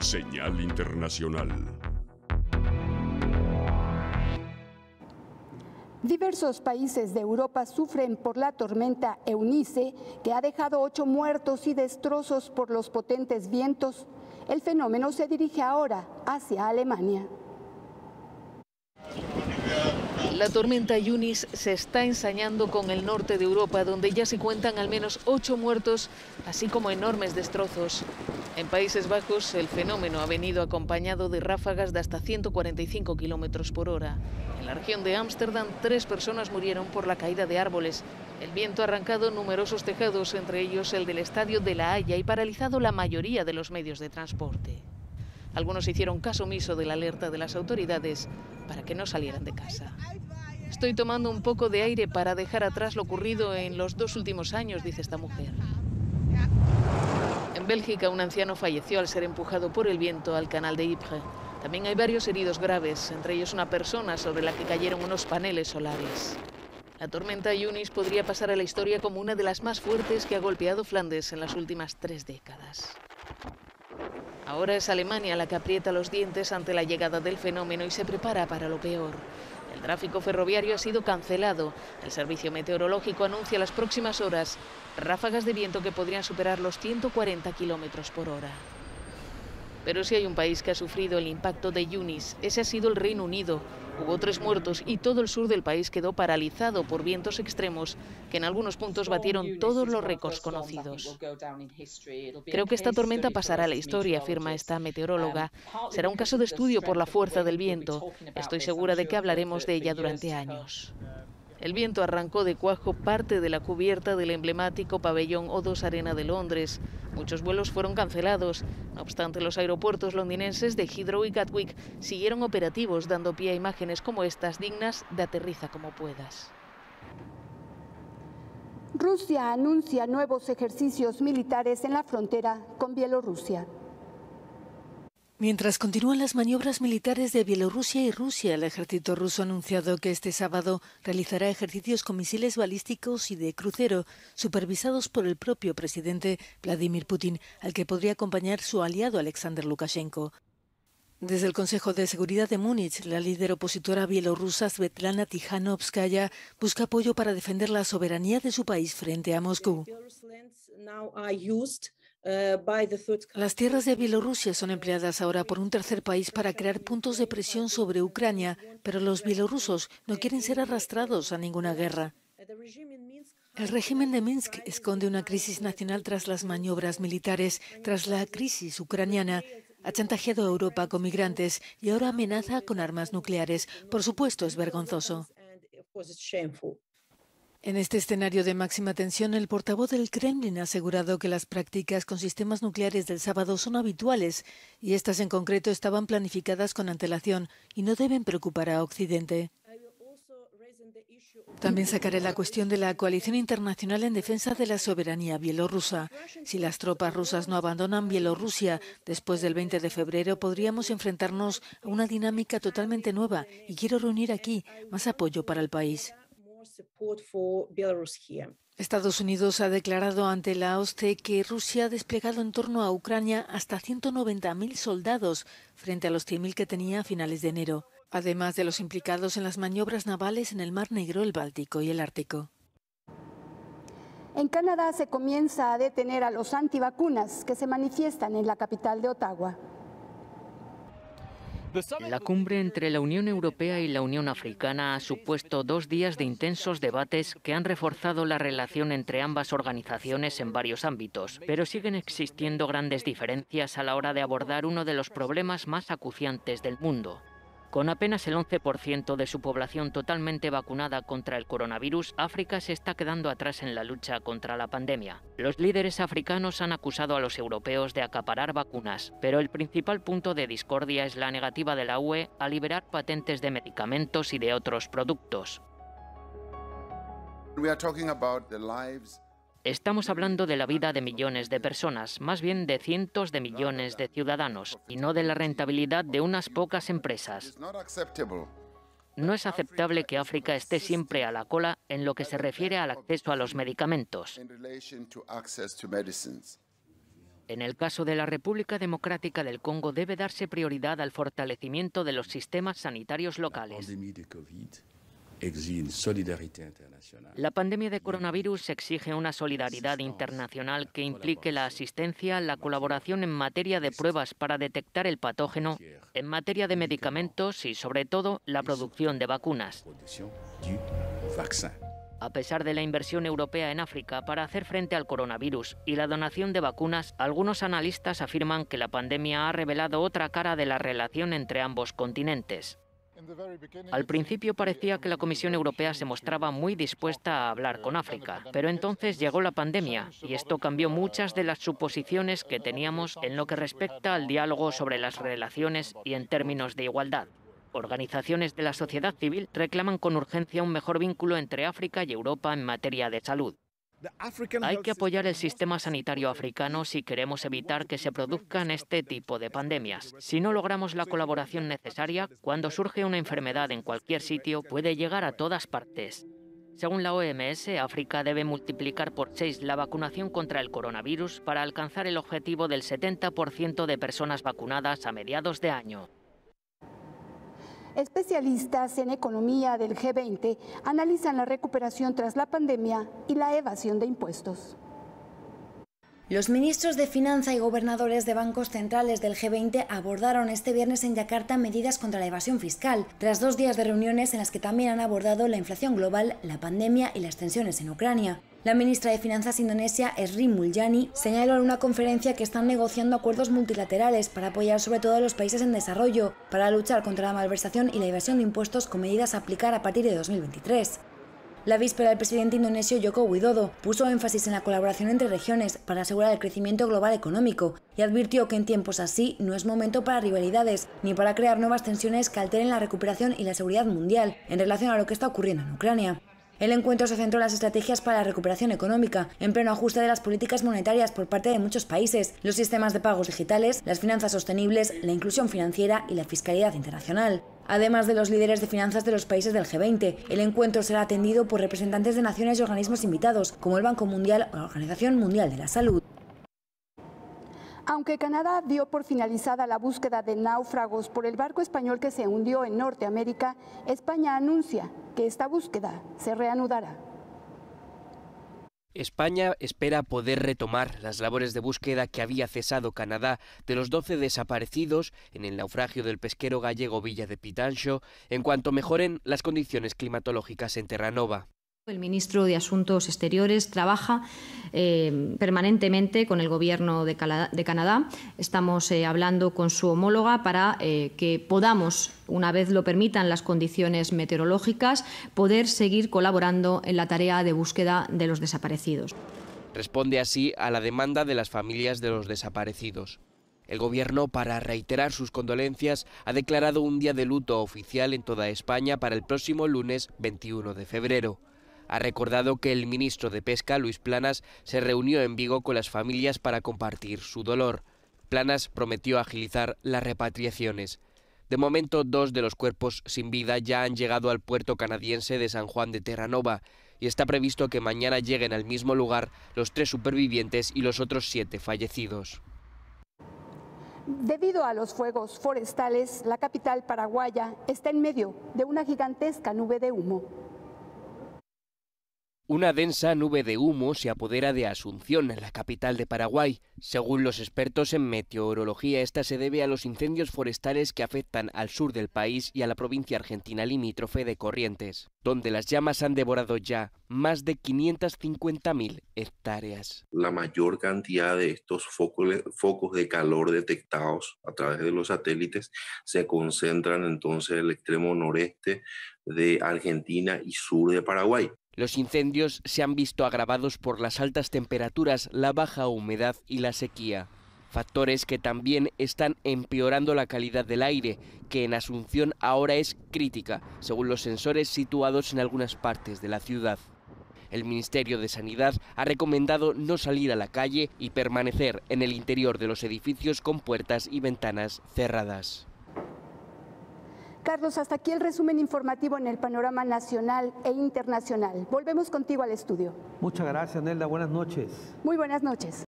Señal Internacional. Diversos países de Europa sufren por la tormenta Eunice, que ha dejado 8 muertos y destrozos por los potentes vientos. El fenómeno se dirige ahora hacia Alemania. La tormenta Eunice se está ensañando con el norte de Europa, donde ya se cuentan al menos 8 muertos, así como enormes destrozos. En Países Bajos, el fenómeno ha venido acompañado de ráfagas de hasta 145 kilómetros por hora. En la región de Ámsterdam, 3 personas murieron por la caída de árboles. El viento ha arrancado numerosos tejados, entre ellos el del estadio de La Haya, y paralizado la mayoría de los medios de transporte. Algunos hicieron caso omiso de la alerta de las autoridades para que no salieran de casa. Estoy tomando un poco de aire para dejar atrás lo ocurrido en los 2 últimos años, dice esta mujer. En Bélgica, un anciano falleció al ser empujado por el viento al canal de Ypres. También hay varios heridos graves, entre ellos una persona sobre la que cayeron unos paneles solares. La tormenta Eunice podría pasar a la historia como una de las más fuertes que ha golpeado Flandes en las últimas 3 décadas. Ahora es Alemania la que aprieta los dientes ante la llegada del fenómeno y se prepara para lo peor. El tráfico ferroviario ha sido cancelado. El servicio meteorológico anuncia las próximas horas ráfagas de viento que podrían superar los 140 kilómetros por hora. Pero si hay un país que ha sufrido el impacto de Eunice, ese ha sido el Reino Unido. Hubo 3 muertos y todo el sur del país quedó paralizado por vientos extremos que en algunos puntos batieron todos los récords conocidos. Creo que esta tormenta pasará a la historia, afirma esta meteoróloga. Será un caso de estudio por la fuerza del viento. Estoy segura de que hablaremos de ella durante años. El viento arrancó de cuajo parte de la cubierta del emblemático pabellón O2 Arena de Londres. Muchos vuelos fueron cancelados. No obstante, los aeropuertos londinenses de Heathrow y Gatwick siguieron operativos, dando pie a imágenes como estas, dignas de aterriza como puedas. Rusia anuncia nuevos ejercicios militares en la frontera con Bielorrusia. Mientras continúan las maniobras militares de Bielorrusia y Rusia, el ejército ruso ha anunciado que este sábado realizará ejercicios con misiles balísticos y de crucero, supervisados por el propio presidente Vladimir Putin, al que podría acompañar su aliado Alexander Lukashenko. Desde el Consejo de Seguridad de Múnich, la líder opositora bielorrusa Svetlana Tikhanovskaya busca apoyo para defender la soberanía de su país frente a Moscú. Las tierras de Bielorrusia son empleadas ahora por un tercer país para crear puntos de presión sobre Ucrania, pero los bielorrusos no quieren ser arrastrados a ninguna guerra. El régimen de Minsk esconde una crisis nacional tras las maniobras militares, tras la crisis ucraniana. Ha chantajeado a Europa con migrantes y ahora amenaza con armas nucleares. Por supuesto, es vergonzoso. En este escenario de máxima tensión, el portavoz del Kremlin ha asegurado que las prácticas con sistemas nucleares del sábado son habituales y estas en concreto estaban planificadas con antelación y no deben preocupar a Occidente. También sacaré la cuestión de la coalición internacional en defensa de la soberanía bielorrusa. Si las tropas rusas no abandonan Bielorrusia después del 20 de febrero, podríamos enfrentarnos a una dinámica totalmente nueva y quiero reunir aquí más apoyo para el país. Estados Unidos ha declarado ante la OSCE que Rusia ha desplegado en torno a Ucrania hasta 190.000 soldados frente a los 100.000 que tenía a finales de enero, además de los implicados en las maniobras navales en el Mar Negro, el Báltico y el Ártico. En Canadá se comienza a detener a los antivacunas que se manifiestan en la capital de Ottawa. La cumbre entre la Unión Europea y la Unión Africana ha supuesto 2 días de intensos debates que han reforzado la relación entre ambas organizaciones en varios ámbitos, pero siguen existiendo grandes diferencias a la hora de abordar uno de los problemas más acuciantes del mundo. Con apenas el 11% de su población totalmente vacunada contra el coronavirus, África se está quedando atrás en la lucha contra la pandemia. Los líderes africanos han acusado a los europeos de acaparar vacunas, pero el principal punto de discordia es la negativa de la UE a liberar patentes de medicamentos y de otros productos. Estamos hablando de la vida de millones de personas, más bien de cientos de millones de ciudadanos, y no de la rentabilidad de unas pocas empresas. No es aceptable que África esté siempre a la cola en lo que se refiere al acceso a los medicamentos. En el caso de la República Democrática del Congo debe darse prioridad al fortalecimiento de los sistemas sanitarios locales. La pandemia de coronavirus exige una solidaridad internacional que implique la asistencia, la colaboración en materia de pruebas para detectar el patógeno, en materia de medicamentos y, sobre todo, la producción de vacunas. A pesar de la inversión europea en África para hacer frente al coronavirus y la donación de vacunas, algunos analistas afirman que la pandemia ha revelado otra cara de la relación entre ambos continentes. Al principio parecía que la Comisión Europea se mostraba muy dispuesta a hablar con África, pero entonces llegó la pandemia y esto cambió muchas de las suposiciones que teníamos en lo que respecta al diálogo sobre las relaciones y en términos de igualdad. Organizaciones de la sociedad civil reclaman con urgencia un mejor vínculo entre África y Europa en materia de salud. Hay que apoyar el sistema sanitario africano si queremos evitar que se produzcan este tipo de pandemias. Si no logramos la colaboración necesaria, cuando surge una enfermedad en cualquier sitio, puede llegar a todas partes. Según la OMS, África debe multiplicar por 6 la vacunación contra el coronavirus para alcanzar el objetivo del 70% de personas vacunadas a mediados de año. Especialistas en economía del G20 analizan la recuperación tras la pandemia y la evasión de impuestos. Los ministros de Finanza y gobernadores de bancos centrales del G20 abordaron este viernes en Yakarta medidas contra la evasión fiscal, tras 2 días de reuniones en las que también han abordado la inflación global, la pandemia y las tensiones en Ucrania. La ministra de Finanzas indonesia, Sri Mulyani, señaló en una conferencia que están negociando acuerdos multilaterales para apoyar sobre todo a los países en desarrollo, para luchar contra la malversación y la evasión de impuestos con medidas a aplicar a partir de 2023. La víspera, el presidente indonesio Joko Widodo puso énfasis en la colaboración entre regiones para asegurar el crecimiento global económico y advirtió que en tiempos así no es momento para rivalidades ni para crear nuevas tensiones que alteren la recuperación y la seguridad mundial en relación a lo que está ocurriendo en Ucrania. El encuentro se centró en las estrategias para la recuperación económica, en pleno ajuste de las políticas monetarias por parte de muchos países, los sistemas de pagos digitales, las finanzas sostenibles, la inclusión financiera y la fiscalidad internacional. Además de los líderes de finanzas de los países del G20, el encuentro será atendido por representantes de naciones y organismos invitados, como el Banco Mundial o la Organización Mundial de la Salud. Aunque Canadá dio por finalizada la búsqueda de náufragos por el barco español que se hundió en Norteamérica, España anuncia que esta búsqueda se reanudará. España espera poder retomar las labores de búsqueda que había cesado Canadá de los 12 desaparecidos en el naufragio del pesquero gallego Villa de Pitanxo en cuanto mejoren las condiciones climatológicas en Terranova. El ministro de Asuntos Exteriores trabaja permanentemente con el Gobierno de Canadá. Estamos hablando con su homóloga para que podamos, una vez lo permitan las condiciones meteorológicas, poder seguir colaborando en la tarea de búsqueda de los desaparecidos. Responde así a la demanda de las familias de los desaparecidos. El Gobierno, para reiterar sus condolencias, ha declarado un día de luto oficial en toda España para el próximo lunes 21 de febrero. Ha recordado que el ministro de Pesca, Luis Planas, se reunió en Vigo con las familias para compartir su dolor. Planas prometió agilizar las repatriaciones. De momento, 2 de los cuerpos sin vida ya han llegado al puerto canadiense de San Juan de Terranova y está previsto que mañana lleguen al mismo lugar los 3 supervivientes y los otros 7 fallecidos. Debido a los fuegos forestales, la capital paraguaya está en medio de una gigantesca nube de humo. Una densa nube de humo se apodera de Asunción, la capital de Paraguay. Según los expertos en meteorología, esta se debe a los incendios forestales que afectan al sur del país y a la provincia argentina limítrofe de Corrientes, donde las llamas han devorado ya más de 550.000 hectáreas. La mayor cantidad de estos focos de calor detectados a través de los satélites se concentran entonces en el extremo noreste de Argentina y sur de Paraguay. Los incendios se han visto agravados por las altas temperaturas, la baja humedad y la sequía. Factores que también están empeorando la calidad del aire, que en Asunción ahora es crítica, según los sensores situados en algunas partes de la ciudad. El Ministerio de Sanidad ha recomendado no salir a la calle y permanecer en el interior de los edificios con puertas y ventanas cerradas. Carlos, hasta aquí el resumen informativo en el panorama nacional e internacional. Volvemos contigo al estudio. Muchas gracias, Nelda. Buenas noches. Muy buenas noches.